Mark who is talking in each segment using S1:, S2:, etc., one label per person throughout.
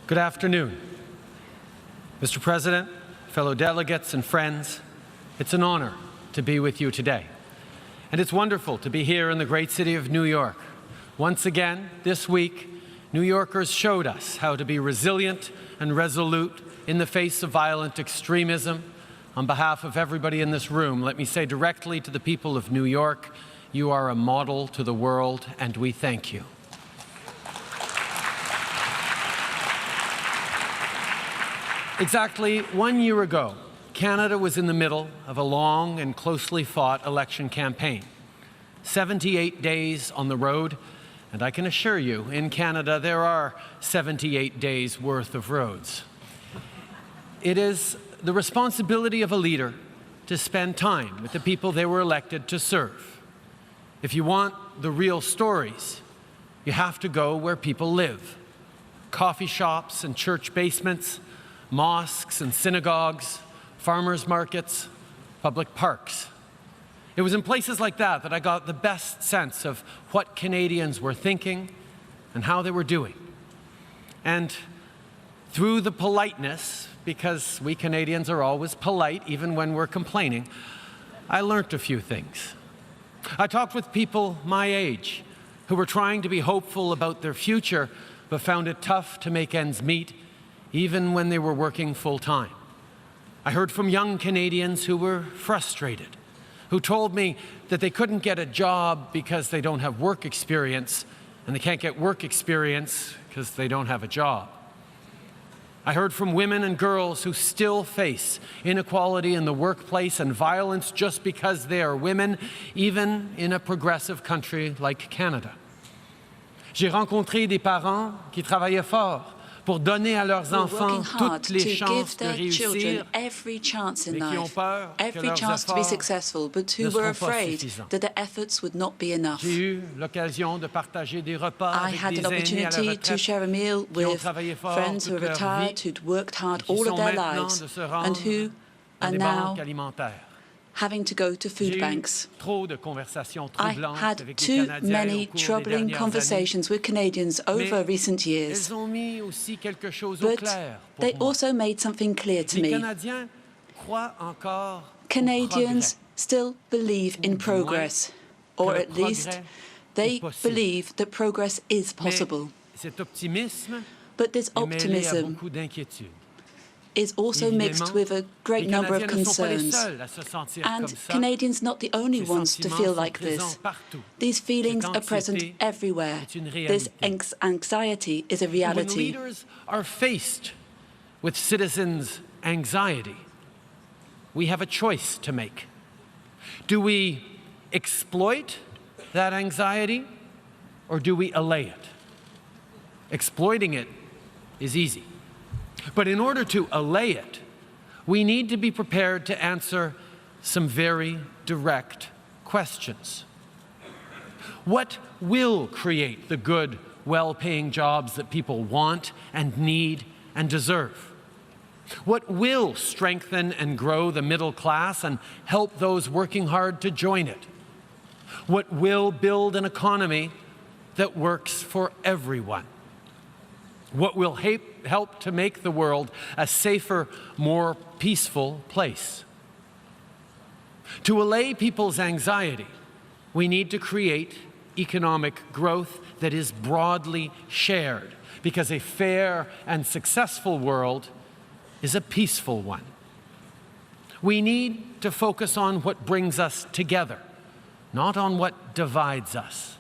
S1: Good afternoon. Mr. President, fellow delegates and friends, it's an honor to be with you today. And it's wonderful to be here in the great city of New York. Once again, this week, New Yorkers showed us how to be resilient and resolute in the face of violent extremism. On behalf of everybody in this room, let me say directly to the people of New York, you are a model to the world, and we thank you. Exactly 1 year ago, Canada was in the middle of a long and closely fought election campaign. 78 days on the road, and I can assure you, in Canada, there are 78 days worth of roads. It is the responsibility of a leader to spend time with the people they were elected to serve. If you want the real stories, you have to go where people live. Coffee shops and church basements, mosques and synagogues, farmers markets, public parks. It was in places like that that I got the best sense of what Canadians were thinking and how they were doing. And through the politeness, because we Canadians are always polite even when we're complaining, I learned a few things. I talked with people my age who were trying to be hopeful about their future but found it tough to make ends meet even when they were working full-time. I heard from young Canadians who were frustrated, who told me that they couldn't get a job because they don't have work experience, and they can't get work experience because they don't have a job. I heard from women and girls who still face inequality in the workplace and violence just because they are women, even in a progressive country like Canada. J'ai rencontré des parents qui travaillaient fort pour donner à leurs enfants toutes les chances de réussir,
S2: every chance in
S1: mais qui ont
S2: life,
S1: peur que
S2: every
S1: leurs
S2: chance to be
S1: efforts
S2: successful, but who
S1: ne
S2: were
S1: seront pas
S2: afraid
S1: suffisants.
S2: that their efforts would not be enough.
S1: J'ai eu l'occasion de partager des repas
S2: I
S1: avec
S2: had
S1: des
S2: an
S1: aînés à la
S2: opportunity to
S1: retraite
S2: share a meal
S1: qui ont
S2: with
S1: travaillé fort
S2: friends who are
S1: toute leur
S2: retired,
S1: vie,
S2: who'd worked hard
S1: qui
S2: all of
S1: sont
S2: their
S1: maintenant
S2: lives,
S1: de se rendre
S2: and who
S1: dans
S2: are
S1: des
S2: now
S1: banques alimentaires.
S2: having to go to food
S1: J'ai eu
S2: banks.
S1: trop de conversations
S2: I
S1: troublantes
S2: had
S1: avec les
S2: too
S1: Canadiens
S2: many
S1: au cours des
S2: troubling
S1: dernières
S2: conversations with Canadians over
S1: Mais
S2: recent years,
S1: Elles ont mis aussi quelque chose au
S2: but
S1: clair pour
S2: they
S1: moi.
S2: also made something clear to
S1: Les
S2: me.
S1: Canadiens croient encore au
S2: Canadians
S1: progrès.
S2: still believe in
S1: Ou du moins,
S2: progress,
S1: que
S2: or
S1: le
S2: at least
S1: progrès
S2: they
S1: est possible.
S2: believe that progress is possible.
S1: Mais cet optimisme
S2: But this
S1: est mêlé à
S2: optimism
S1: beaucoup d'inquiétudes.
S2: is also mixed with a great
S1: Les
S2: number of
S1: Canadiens ne sont pas les
S2: concerns.
S1: seuls à se sentir comme
S2: And
S1: ça.
S2: Canadians not the only
S1: Ces
S2: ones to
S1: sentiments
S2: feel
S1: sont
S2: like
S1: présents
S2: this.
S1: partout.
S2: These feelings
S1: Cette
S2: are present
S1: anxiété
S2: everywhere.
S1: est une
S2: This
S1: réalité.
S2: anxiety is a
S1: When
S2: reality.
S1: leaders are faced with citizens' anxiety, we have a choice to make. Do we exploit that anxiety, or do we allay it? Exploiting it is easy. But in order to allay it, we need to be prepared to answer some very direct questions. What will create the good, well-paying jobs that people want and need and deserve? What will strengthen and grow the middle class and help those working hard to join it? What will build an economy that works for everyone? What will help to make the world a safer, more peaceful place? To allay people's anxiety, we need to create economic growth that is broadly shared, because a fair and successful world is a peaceful one. We need to focus on what brings us together, not on what divides us.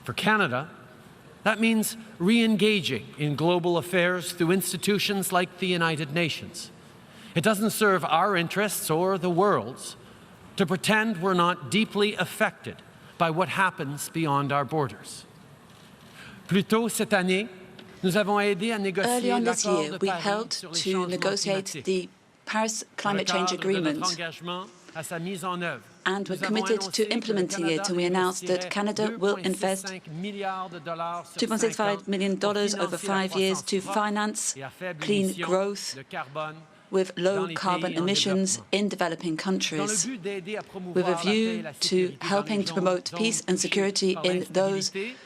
S1: For Canada, that means re-engaging in global affairs through institutions like the United Nations. It doesn't serve our interests or the world's to pretend we're not deeply affected by what happens beyond our borders. Plus tôt cette année, nous avons aidé à négocier
S2: Early on this
S1: l'accord
S2: year,
S1: de
S2: we
S1: Paris
S2: helped
S1: sur les
S2: to
S1: changements
S2: negotiate
S1: climatiques.
S2: the Paris
S1: Dans le
S2: Climate Change
S1: cadre de notre
S2: Agreement,
S1: engagement à sa mise en œuvre,
S2: and we're
S1: nous avons
S2: committed
S1: annoncé
S2: to
S1: que le
S2: implementing it,
S1: Canada
S2: and we announced that
S1: investirait
S2: Canada will invest
S1: $2,65 milliards sur 5
S2: $2.65
S1: ans
S2: million
S1: pour
S2: over
S1: financer la
S2: 5 years to
S1: croissance propre
S2: finance
S1: et à faible
S2: clean
S1: émission
S2: growth
S1: de carbone
S2: with
S1: dans
S2: low
S1: les
S2: carbon
S1: pays en
S2: emissions
S1: développement.
S2: in developing
S1: Dans le
S2: countries,
S1: but d'aider à
S2: with
S1: promouvoir
S2: a
S1: la paix et
S2: view
S1: la
S2: to
S1: sécurité dans les
S2: helping to
S1: régions
S2: promote
S1: zones
S2: peace and
S1: touchées
S2: security
S1: par
S2: in those
S1: l'instabilité,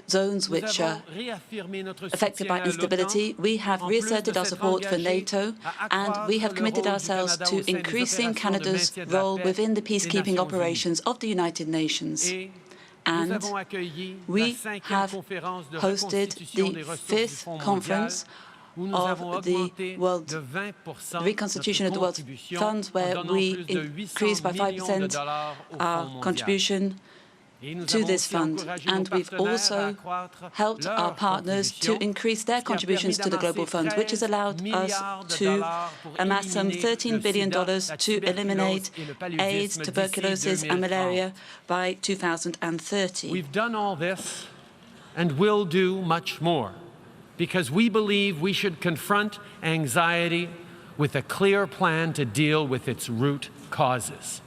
S2: zones which are affected by instability, we have reasserted our support for NATO, and we have committed ourselves to increasing Canada's role within the peacekeeping operations of the United Nations. And we have hosted the 5th conference of the World Reconstitution of the World Fund, where we increased by 5% our contribution to this fund. And we've also helped our partners to increase their contributions to the Global Fund, which has allowed us to amass some $13 billion to eliminate AIDS, tuberculosis and malaria by 2030.
S1: We've done all this and will do much more, because we believe we should confront anxiety with a clear plan to deal with its root causes.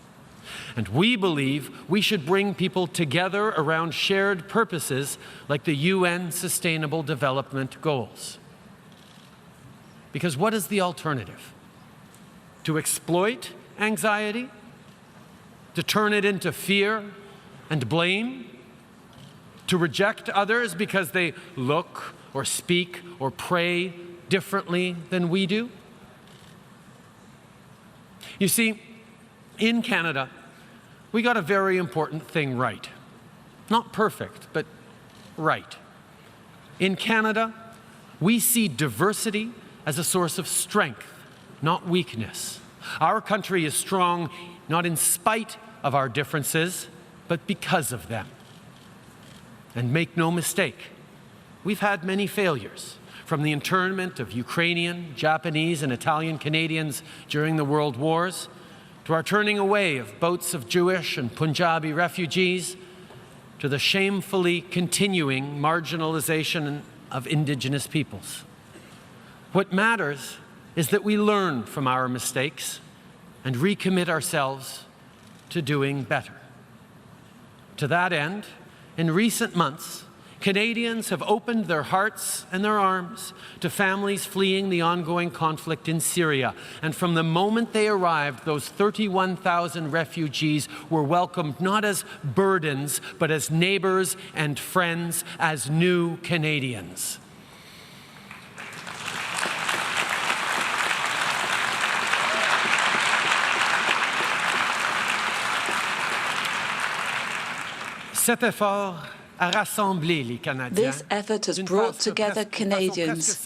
S1: And we believe we should bring people together around shared purposes like the UN Sustainable Development Goals. Because what is the alternative? To exploit anxiety? To turn it into fear and blame? To reject others because they look or speak or pray differently than we do? You see, in Canada, we got a very important thing right. Not perfect, but right. In Canada, we see diversity as a source of strength, not weakness. Our country is strong not in spite of our differences, but because of them. And make no mistake, we've had many failures, from the internment of Ukrainian, Japanese, and Italian Canadians during the World Wars, to our turning away of boats of Jewish and Punjabi refugees, to the shamefully continuing marginalization of Indigenous peoples. What matters is that we learn from our mistakes and recommit ourselves to doing better. To that end, in recent months, Canadians have opened their hearts and their arms to families fleeing the ongoing conflict in Syria. And from the moment they arrived, those 31,000 refugees were welcomed not as burdens, but as neighbors and friends, as new Canadians. Cet effort a rassemblé les Canadiens.
S2: This effort has brought together Canadians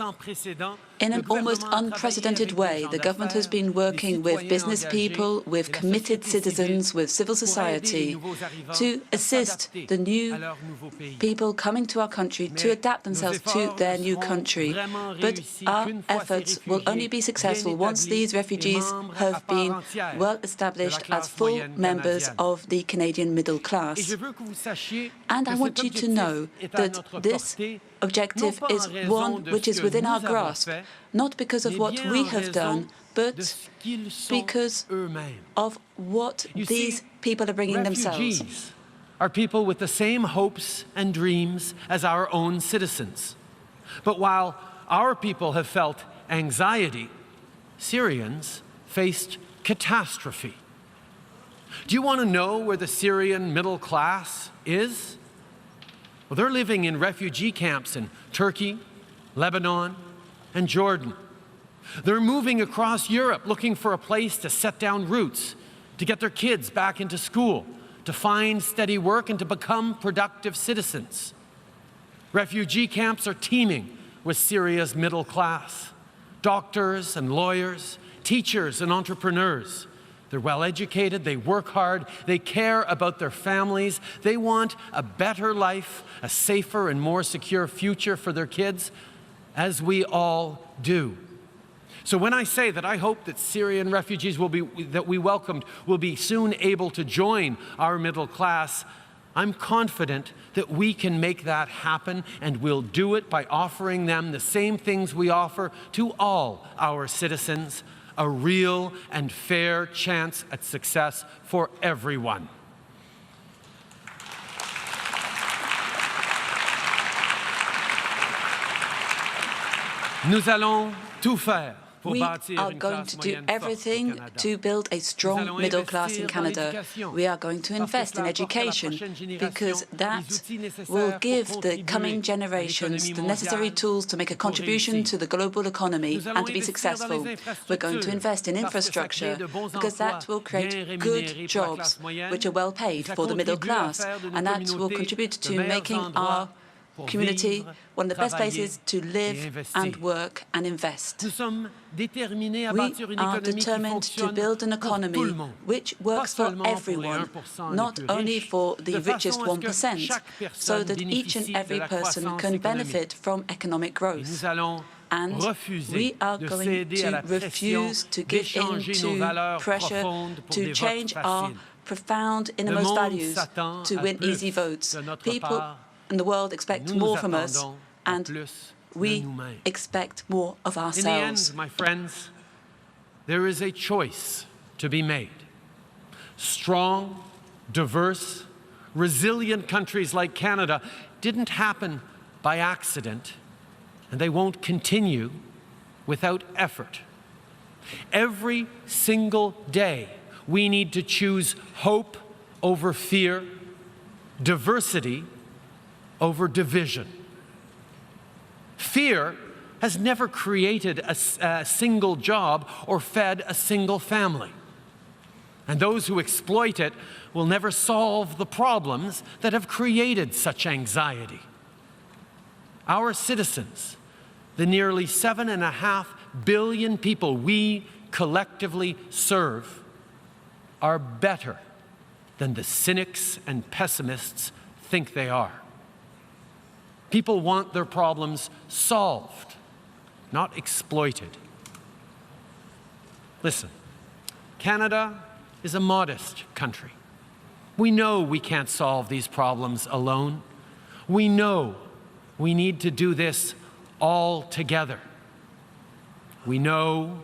S2: in an almost unprecedented way. The government has been working with business people, with committed citizens, with civil society to assist the new people coming to our country to adapt themselves to their new country. But our efforts will only be successful once these refugees have been well established as full members of the Canadian middle class. And I want you to know that this objective is one which is within our grasp, not because of what we have done, but because of what these people are bringing themselves.
S1: Refugees are people with the same hopes and dreams as our own citizens. But while our people have felt anxiety, Syrians faced catastrophe. Do you want to know where the Syrian middle class is? Well, they're living in refugee camps in Turkey, Lebanon, and Jordan. They're moving across Europe looking for a place to set down roots, to get their kids back into school, to find steady work, and to become productive citizens. Refugee camps are teeming with Syria's middle class. Doctors and lawyers, teachers and entrepreneurs. They're well-educated, they work hard, they care about their families, they want a better life, a safer and more secure future for their kids, as we all do. So when I say that I hope that Syrian refugees that we welcomed will be soon able to join our middle class, I'm confident that we can make that happen, and we'll do it by offering them the same things we offer to all our citizens: a real and fair chance at success for everyone. Nous allons tout faire
S2: We are going to do everything to build a strong middle class in Canada. We are going to invest in education because that will give the coming generations the necessary tools to make a contribution to the global economy and to be successful. We're going to invest in infrastructure because that will create good jobs which are well paid for the middle class, and that will contribute to making our community one of the best places to live and work and invest. We are determined to build an economy which works for everyone, not only for the richest 1%, so that each and every person can benefit from economic growth. And we are going to refuse to give in to pressure to change our profound innermost values to win easy votes. People in the world expect more from us, and we expect more of ourselves.
S1: In the end, my friends, there is a choice to be made. Strong, diverse, resilient countries like Canada didn't happen by accident, and they won't continue without effort. Every single day, we need to choose hope over fear, diversity over division. Fear has never created a single job or fed a single family. And those who exploit it will never solve the problems that have created such anxiety. Our citizens, the nearly 7.5 billion people we collectively serve, are better than the cynics and pessimists think they are. People want their problems solved, not exploited. Listen, Canada is a modest country. We know we can't solve these problems alone. We know we need to do this all together. We know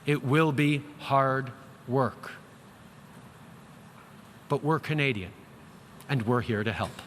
S1: it will be hard work. But we're Canadian, and we're here to help.